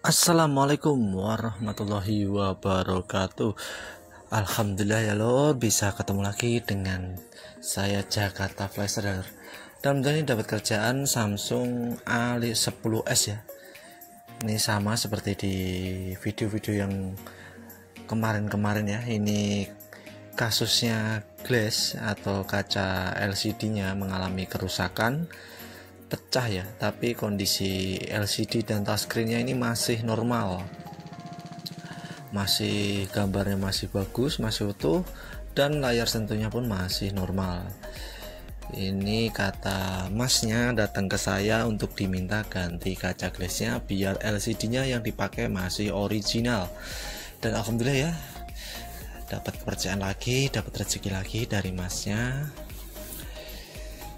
Assalamualaikum warahmatullahi wabarakatuh. Alhamdulillah ya lo bisa ketemu lagi dengan saya Jakarta Flasher. Dan ini dapat kerjaan Samsung A10s ya. Ini sama seperti di video-video yang kemarin-kemarin ya. Ini kasusnya glass atau kaca LCD-nya mengalami kerusakan, pecah ya, tapi kondisi LCD dan touchscreen-nya ini masih normal, masih gambarnya masih bagus, masih utuh, dan layar sentuhnya pun masih normal. Ini kata masnya datang ke saya untuk diminta ganti kaca glassnya biar LCD-nya yang dipakai masih original. Dan alhamdulillah ya, dapat kepercayaan lagi, dapat rezeki lagi dari masnya.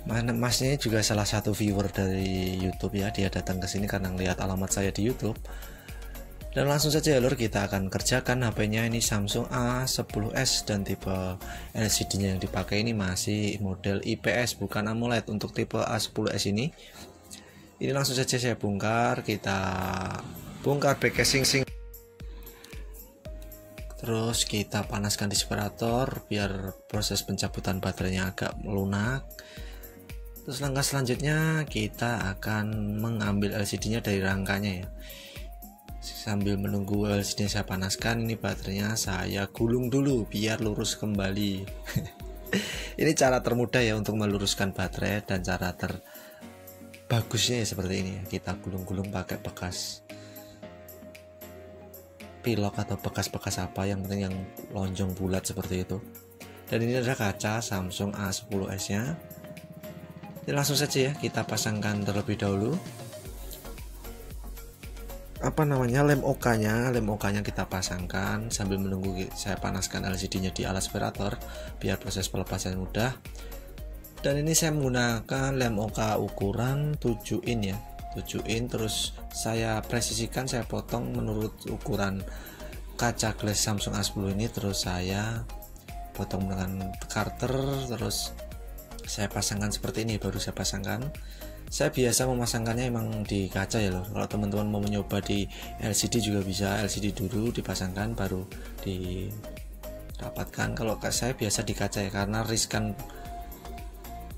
Masnya juga salah satu viewer dari YouTube ya. Dia datang ke sini karena ngelihat alamat saya di YouTube. Dan langsung saja ya lur, kita akan kerjakan. HP-nya ini Samsung A10s dan tipe LCD-nya yang dipakai ini masih model IPS bukan AMOLED. Untuk tipe A10s ini langsung saja saya bongkar. Kita bongkar back casing. Terus kita panaskan di separator biar proses pencabutan baterainya agak melunak. Terus langkah selanjutnya kita akan mengambil LCD-nya dari rangkanya ya. Sambil menunggu LCD saya panaskan, ini baterainya saya gulung dulu biar lurus kembali. Ini cara termudah ya untuk meluruskan baterai, dan cara terbagusnya ya seperti ini ya. Kita gulung-gulung pakai bekas pilok atau bekas-bekas apa, yang penting yang lonjong bulat seperti itu. Dan ini adalah kaca Samsung A10s nya. Langsung saja ya kita pasangkan terlebih dahulu lem OK-nya kita pasangkan sambil menunggu saya panaskan LCD-nya di alat separator biar proses pelepasan mudah. Dan ini saya menggunakan lem OK ukuran 7 in ya, 7 in. Terus saya presisikan, saya potong menurut ukuran kaca glass Samsung A10 ini. Terus saya potong dengan karter, terus saya pasangkan seperti ini, baru saya pasangkan. Saya biasa memasangkannya emang di kaca ya loh. Kalau teman-teman mau mencoba di LCD juga bisa, LCD dulu dipasangkan baru dirapatkan. Kalau saya biasa di kaca ya, karena riskan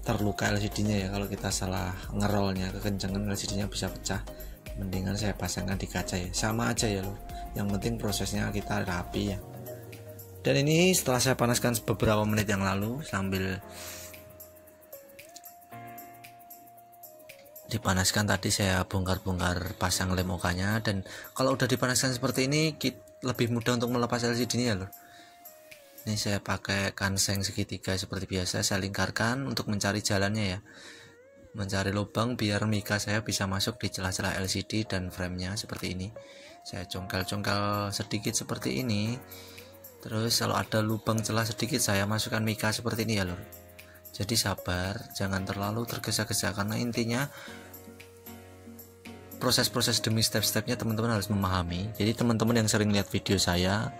terluka LCD-nya ya. Kalau kita salah ngerolnya, kekencangan LCD-nya bisa pecah. Mendingan saya pasangkan di kaca ya, sama aja ya loh. Yang penting prosesnya kita rapi ya. Dan ini setelah saya panaskan beberapa menit yang lalu, sambil dipanaskan tadi saya bongkar-bongkar pasang lem OK-nya. Dan kalau udah dipanaskan seperti ini lebih mudah untuk melepas LCD-nya ya loh. Ini saya pakai kanseng segitiga seperti biasa, saya lingkarkan untuk mencari jalannya ya, mencari lubang biar mika saya bisa masuk di celah-celah LCD dan frame-nya seperti ini. Saya congkel-congkel sedikit seperti ini. Terus kalau ada lubang celah sedikit saya masukkan mika seperti ini ya lor. Jadi sabar, jangan terlalu tergesa-gesa, karena intinya proses-proses demi step-stepnya teman-teman harus memahami. Jadi teman-teman yang sering lihat video saya,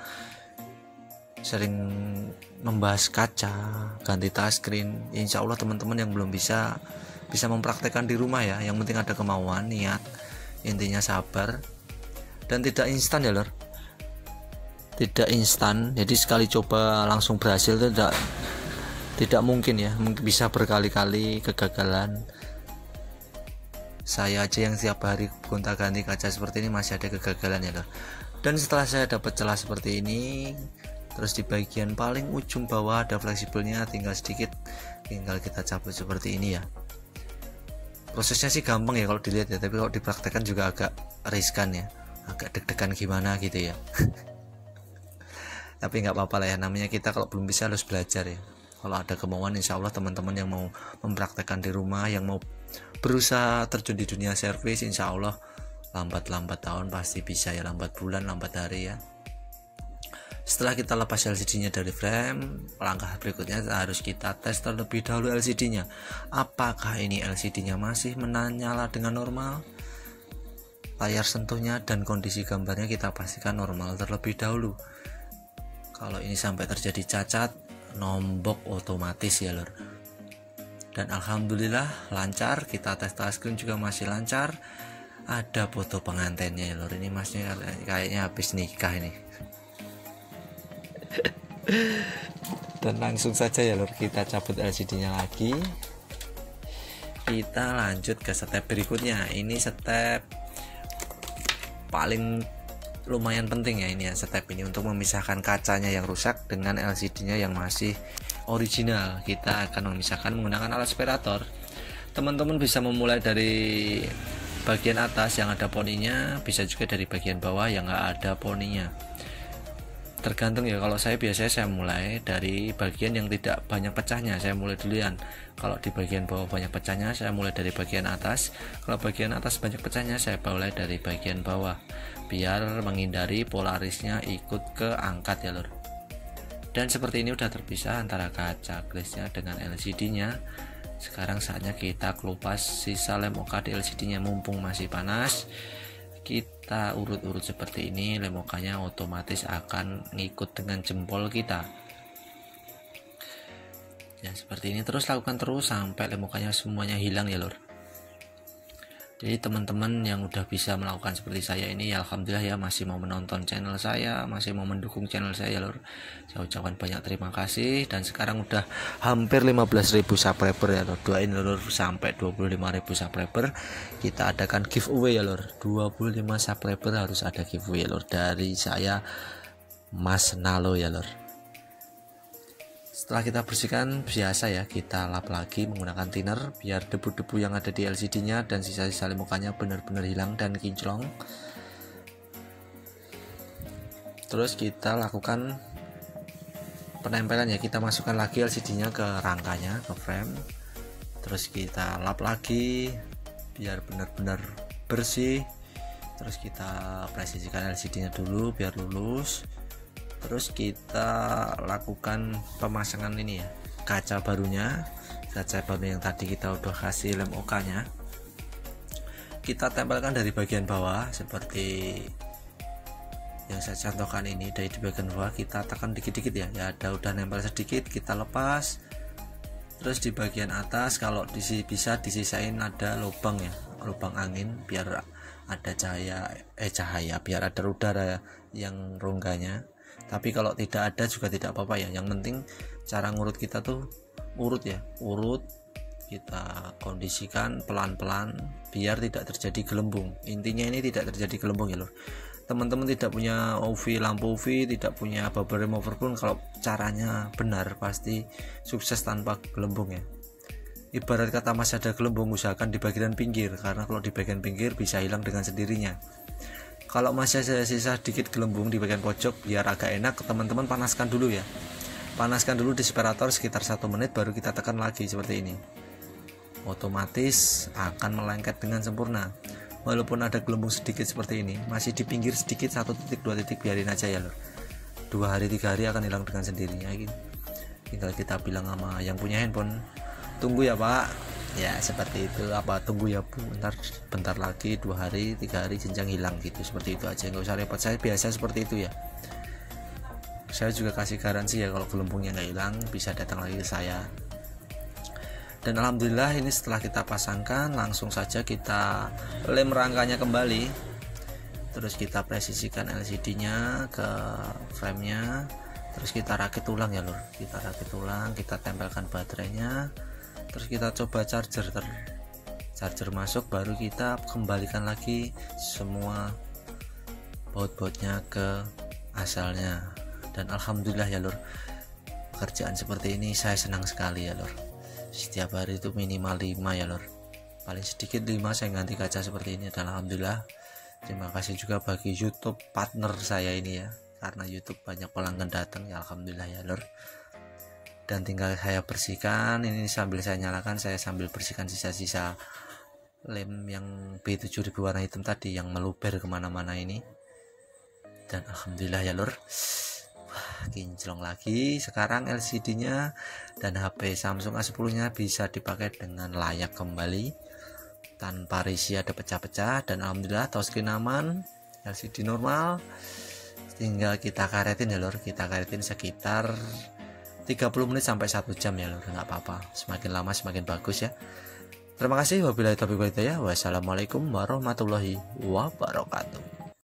sering membahas kaca, ganti touchscreen, insya Allah teman-teman yang belum bisa mempraktekkan di rumah ya. Yang penting ada kemauan, niat, intinya sabar. Dan tidak instan ya lor, tidak instan. Jadi sekali coba langsung berhasil itu tidak mungkin ya, mungkin bisa berkali-kali kegagalan. Saya aja yang setiap hari gonta-ganti kaca seperti ini masih ada kegagalan ya loh. Dan setelah saya dapat celah seperti ini, terus di bagian paling ujung bawah ada fleksibelnya, tinggal sedikit, tinggal kita cabut seperti ini ya. Prosesnya sih gampang ya kalau dilihat ya, tapi kalau dipraktekkan juga agak riskan ya, agak deg-degan gimana gitu ya. Tapi nggak apa-apa lah ya, namanya kita kalau belum bisa harus belajar ya. Kalau ada kemauan, insya Allah teman-teman yang mau mempraktekkan di rumah, yang mau berusaha terjun di dunia servis, insya Allah lambat tahun pasti bisa ya, lambat bulan, lambat hari ya. Setelah kita lepas LCD-nya dari frame, langkah berikutnya harus kita tes terlebih dahulu LCD-nya. Apakah ini LCD-nya masih menyala dengan normal? Layar sentuhnya dan kondisi gambarnya kita pastikan normal terlebih dahulu. Kalau ini sampai terjadi cacat, nombok otomatis ya lor. Dan alhamdulillah lancar, kita tes touchscreen juga masih lancar. ada foto pengantinnya ya lor. Ini masnya kayaknya habis nikah ini. Dan langsung saja ya lor, kita cabut LCD nya lagi, kita lanjut ke step berikutnya. Ini step paling lumayan penting ya, ini ya, step ini untuk memisahkan kacanya yang rusak dengan LCD nya yang masih original. Kita akan memisahkan menggunakan alat separator. Teman-teman bisa memulai dari bagian atas yang ada poninya, bisa juga dari bagian bawah yang nggak ada poninya, tergantung ya. Kalau saya biasanya saya mulai dari bagian yang tidak banyak pecahnya, saya mulai duluan. Kalau di bagian bawah banyak pecahnya, saya mulai dari bagian atas. Kalau bagian atas banyak pecahnya, saya mulai dari bagian bawah, biar menghindari polarisnya ikut ke angkat ya lor. Dan seperti ini udah terpisah antara kaca glassnya dengan LCD nya. Sekarang saatnya kita kelupas sisa lem oka di LCD nya, mumpung masih panas. Kita urut-urut seperti ini, lem okanya otomatis akan ngikut dengan jempol kita ya, seperti ini. Terus lakukan terus sampai lem okanya semuanya hilang ya lor. Jadi teman-teman yang udah bisa melakukan seperti saya ini ya, alhamdulillah ya, masih mau menonton channel saya, masih mau mendukung channel saya ya lor. Saya ucapkan banyak terima kasih. Dan sekarang udah hampir 15.000 subscriber ya lor. Doain lor sampai 25.000 subscriber, kita adakan giveaway ya lor. 25 subscriber harus ada giveaway ya lor, dari saya Mas Nalo ya lor. Setelah kita bersihkan, biasa ya, kita lap lagi menggunakan thinner biar debu-debu yang ada di LCD nya dan sisa-sisa lem okanya benar-benar hilang dan kinclong. Terus kita lakukan penempelan ya, kita masukkan lagi LCD nya ke rangkanya, ke frame. Terus kita lap lagi biar benar-benar bersih. Terus kita presisikan LCD nya dulu biar lulus. Terus kita lakukan pemasangan ini ya, kaca barunya, kaca baru yang tadi kita udah kasih lem okanya. Kita tempelkan dari bagian bawah seperti yang saya contohkan ini. Dari di bagian bawah kita tekan dikit-dikit ya, ada udah nempel sedikit, kita lepas. Terus di bagian atas kalau bisa disisain ada lubang ya, lubang angin biar ada cahaya, biar ada udara yang rongganya. Tapi kalau tidak ada juga tidak apa-apa ya, yang penting cara ngurut kita tuh urut ya, urut kita kondisikan pelan-pelan biar tidak terjadi gelembung. Intinya ini tidak terjadi gelembung ya lor. Teman-teman tidak punya lampu UV, tidak punya bubble remover pun, kalau caranya benar pasti sukses tanpa gelembung ya. Ibarat kata masih ada gelembung, usahakan di bagian pinggir, karena kalau di bagian pinggir bisa hilang dengan sendirinya. Kalau masih ada sisa sedikit gelembung di bagian pojok, biar agak enak, teman-teman panaskan dulu ya. Panaskan dulu di separator sekitar 1 menit, baru kita tekan lagi seperti ini. Otomatis akan melengket dengan sempurna. Walaupun ada gelembung sedikit seperti ini, masih di pinggir sedikit, 1 titik 2 titik, biarin aja ya lor. 2 hari 3 hari akan hilang dengan sendirinya gitu. Tinggal kita bilang sama yang punya handphone, tunggu ya pak ya, seperti itu. Apa tunggu ya bu, bentar lagi 2 hari 3 hari jenjang hilang gitu. Seperti itu aja, nggak usah repot. Saya biasa seperti itu ya. Saya juga kasih garansi ya, kalau gelembungnya nggak hilang bisa datang lagi ke saya. Dan alhamdulillah ini setelah kita pasangkan, langsung saja kita lem rangkanya kembali. Terus kita presisikan LCD nya ke frame nya. Terus kita rakit ulang ya lor, kita rakit ulang, kita tempelkan baterainya. Terus kita coba charger masuk, baru kita kembalikan lagi semua baut-bautnya ke asalnya. Dan alhamdulillah ya lor, pekerjaan seperti ini saya senang sekali ya lor. Setiap hari itu minimal 5 ya lor, paling sedikit 5 saya ganti kaca seperti ini. Dan alhamdulillah, terima kasih juga bagi YouTube partner saya ini ya, karena YouTube banyak pelanggan datang ya, alhamdulillah ya lor. Dan tinggal saya bersihkan ini sambil saya nyalakan, saya sambil bersihkan sisa-sisa lem yang B7000 warna hitam tadi yang meluber kemana-mana ini. Dan alhamdulillah ya lor, kinclong lagi. Sekarang LCD nya dan HP Samsung A10 nya bisa dipakai dengan layak kembali tanpa risih ada pecah-pecah. Dan alhamdulillah touchscreen aman, LCD normal. Tinggal kita karetin ya lor, kita karetin sekitar 30 menit sampai 1 jam ya lor, nggak apa-apa, semakin lama semakin bagus ya. Terima kasih. Wabillahi taufiq wal hidayah. Wassalamualaikum warahmatullahi wabarakatuh.